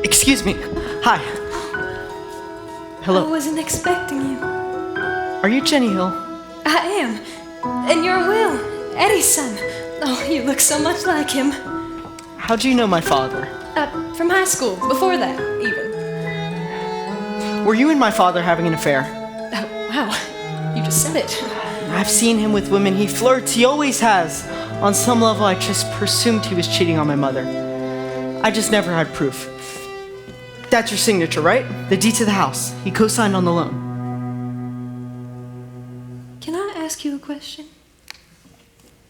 Excuse me. Hi. Hello. I wasn't expecting you. Are you Jenny Hill? I am. And you're Will, Eddie's son. Oh, you look so much like him. How do you know my father? From high school, before that, even. Were you and my father having an affair? Oh, wow. You just said it. I've seen him with women. He flirts. He always has. On some level, I just presumed he was cheating on my mother. I just never had proof. That's your signature, right? The deed to the house. He co-signed on the loan. Can I ask you a question?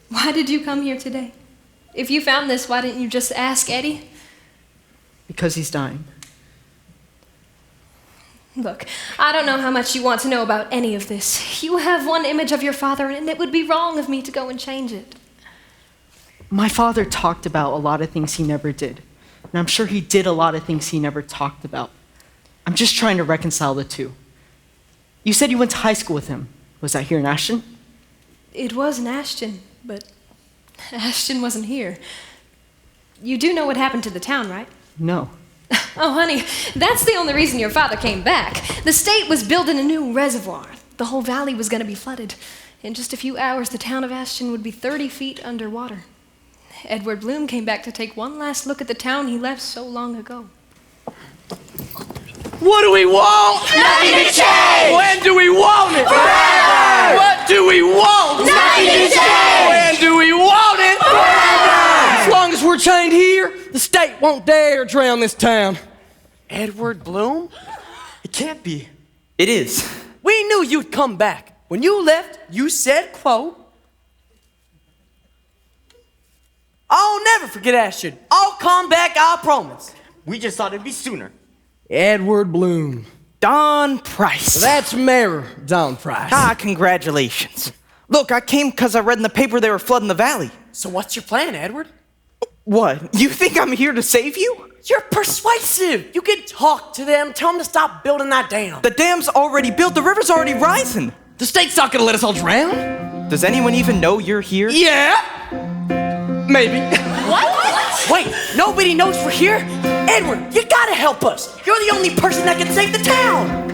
Why did you come here today? If you found this, why didn't you just ask Eddie? Because he's dying. Look, I don't know how much you want to know about any of this. You have one image of your father, and it would be wrong of me to go and change it. My father talked about a lot of things he never did. And I'm sure he did a lot of things he never talked about. I'm just trying to reconcile the two. You said you went to high school with him. Was that here in Ashton? It was in Ashton, but Ashton wasn't here. You do know what happened to the town, right? No. Oh, honey, that's the only reason your father came back. The state was building a new reservoir. The whole valley was going to be flooded. In just a few hours, the town of Ashton would be 30 feet underwater. Edward Bloom came back to take one last look at the town he left so long ago. What do we want? Nothing to change! When do we want it? Forever! What do we want? Nothing to change! When do we want it? Forever! As long as we're chained here, the state won't dare drown this town. Edward Bloom? It can't be. It is. We knew you'd come back. When you left, you said, quote, I'll never forget Ashton. I'll come back, I promise. We just thought it'd be sooner. Edward Bloom. Don Price. That's Mayor Don Price. Ah, congratulations. Look, I came because I read in the paper they were flooding the valley. So what's your plan, Edward? What? You think I'm here to save you? You're persuasive. You can talk to them, tell them to stop building that dam. The dam's already built, the river's already rising. The state's not gonna let us all drown. Does anyone even know you're here? Yeah. Maybe. What? Wait, nobody knows we're here? Edward, you gotta help us. You're the only person that can save the town.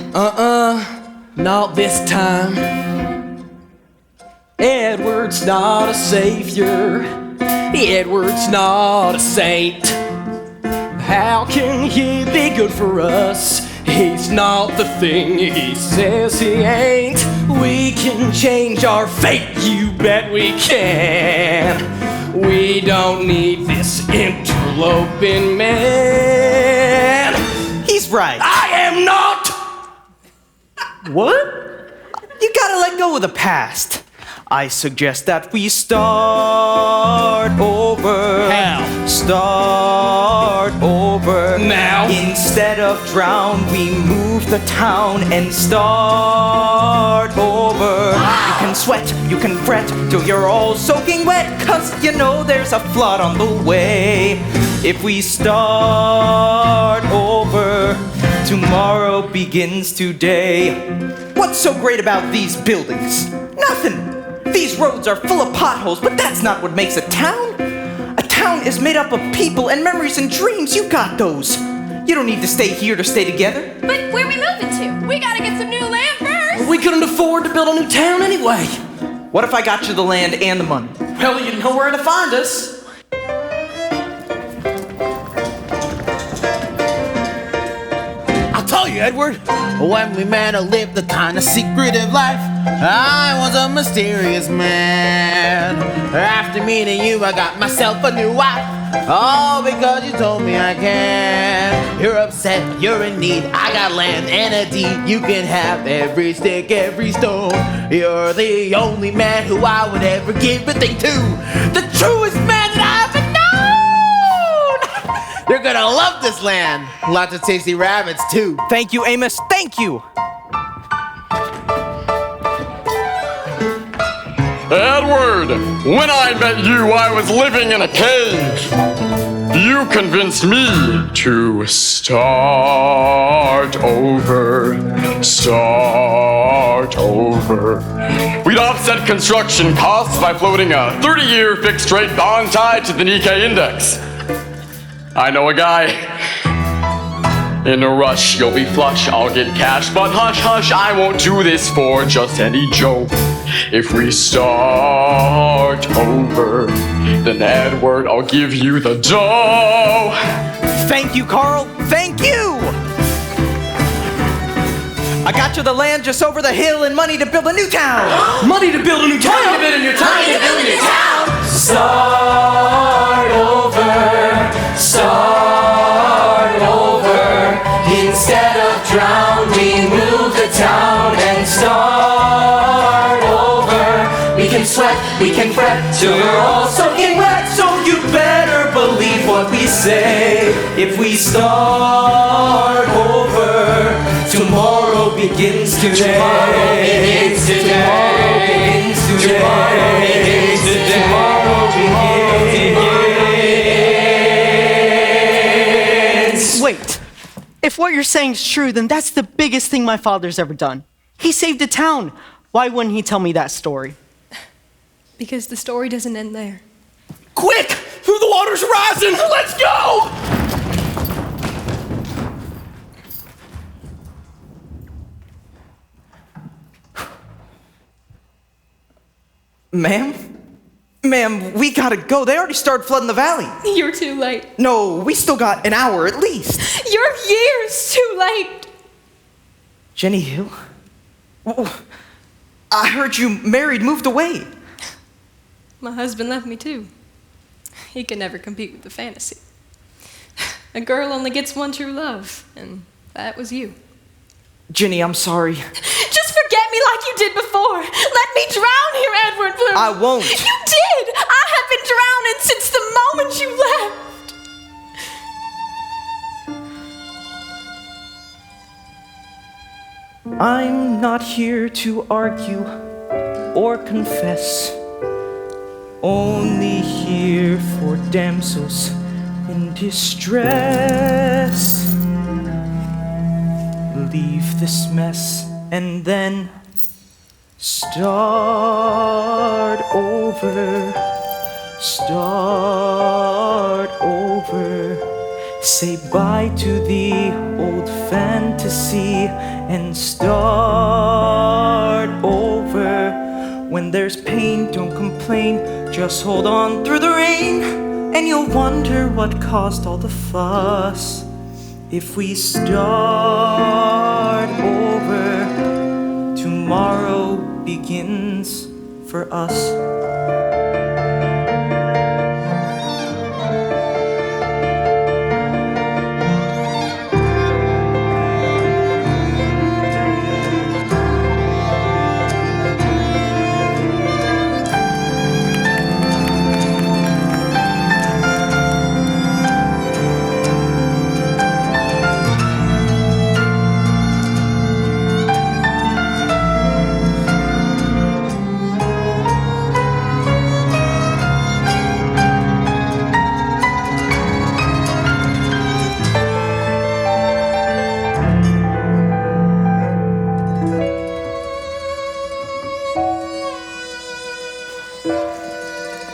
Not this time. Edward's not a savior. Edward's not a saint. How can he be good for us? He's not the thing he says he ain't. We can change our fate, you bet we can. We don't need this interloping man. He's right. I am not! What? You gotta let go of the past. I suggest that we start over. How? Start over. Now? Instead of drown, we move the town and start over. You can sweat, you can fret till you're all soaking wet, 'cause you know there's a flood on the way. If we start over, tomorrow begins today. What's so great about these buildings? Nothing. These roads are full of potholes, but that's not what makes a town. A town is made up of people and memories and dreams. You got those. You don't need to stay here to stay together. But where are we moving to? We gotta get some new land first! We couldn't afford to build a new town anyway. What if I got you the land and the money? Well, you know where to find us. I'll tell you, Edward, when we met, I lived the kind of secretive life. I was a mysterious man. After meeting you, I got myself a new wife. All because you told me I can. You're upset, you're in need. I got land and a deed. You can have every stick, every stone. You're the only man who I would ever give a thing to. The truest man that I ever known. You're gonna love this land. Lots of tasty rabbits too. Thank you, Amos. Thank you. Edward, when I met you, I was living in a cage. You convinced me to start over. Start over. We'd offset construction costs by floating a 30-year fixed rate bond tied to the Nikkei index. I know a guy. In a rush, you'll be flush, I'll get cash. But hush, hush, I won't do this for just any joke. If we start over, then Edward, I'll give you the dough. Thank you, Carl. Thank you. I got you the land just over the hill and money to build a new town. Money to build a new town. Money to build a new town. Money to build a new town. Start over. Start over. Instead of drown, we move the town and start over. We can sweat, we can fret till we're all soaking wet. So you better believe what we say. If we start over, tomorrow begins today. Tomorrow begins today. Tomorrow begins today. Tomorrow begins today. Tomorrow begins. Wait. If what you're saying is true, then that's the biggest thing my father's ever done. He saved a town. Why wouldn't he tell me that story? Because the story doesn't end there. Quick! The water's rising! Let's go! Ma'am? Ma'am, we gotta go. They already started flooding the valley. You're too late. No, we still got an hour at least. You're years too late. Jenny Hill? Oh, I heard you married, moved away. My husband left me too. He can never compete with the fantasy. A girl only gets one true love, and that was you. Jenny, I'm sorry. Just forget me like you did before. Let me drown here, Edward Bloom. I won't. You did. I have been drowning since the moment you left. I'm not here to argue or confess. Only here for damsels in distress. Leave this mess and then start over. Start over. Say bye to the old fantasy and start over. When there's pain, don't complain, just hold on through the rain, and you'll wonder what caused all the fuss. If we start over, tomorrow begins for us.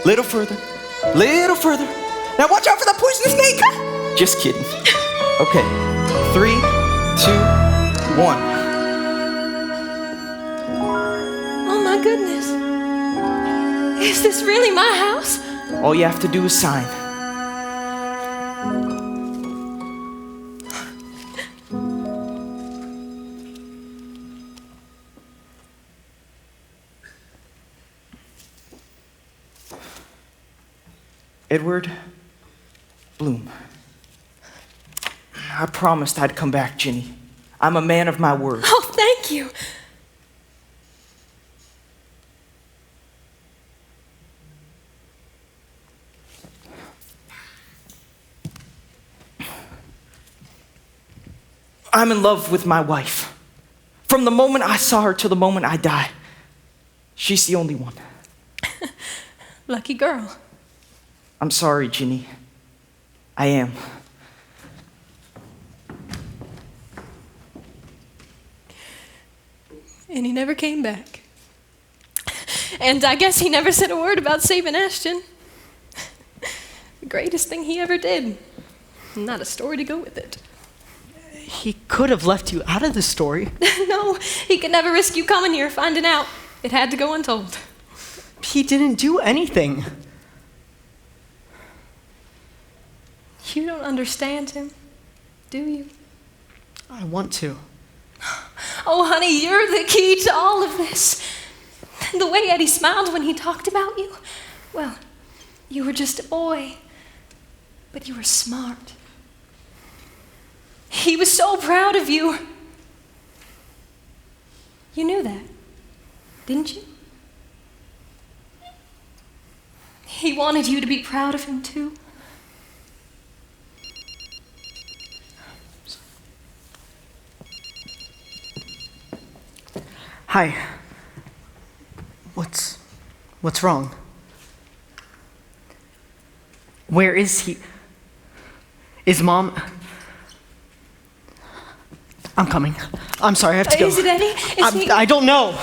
Little further, little further. Now watch out for that poisonous snake. Just kidding. Okay, 3, 2, 1. Oh my goodness. Is this really my house? All you have to do is sign. Edward Bloom. I promised I'd come back, Ginny. I'm a man of my word. Oh, thank you. I'm in love with my wife. From the moment I saw her till the moment I die. She's the only one. Lucky girl. I'm sorry, Ginny. I am. And he never came back. And I guess he never said a word about saving Ashton. The greatest thing he ever did. Not a story to go with it. He could have left you out of the story. No, he could never risk you coming here finding out. It had to go untold. He didn't do anything. You don't understand him, do you? I want to. Oh, honey, you're the key to all of this. The way Eddie smiled when he talked about you, well, you were just a boy, but you were smart. He was so proud of you. You knew that, didn't you? He wanted you to be proud of him, too. Hi. What's wrong? Where is he? Is Mom? I'm coming. I'm sorry, I have to go. Is it Eddie? Is he? I don't know.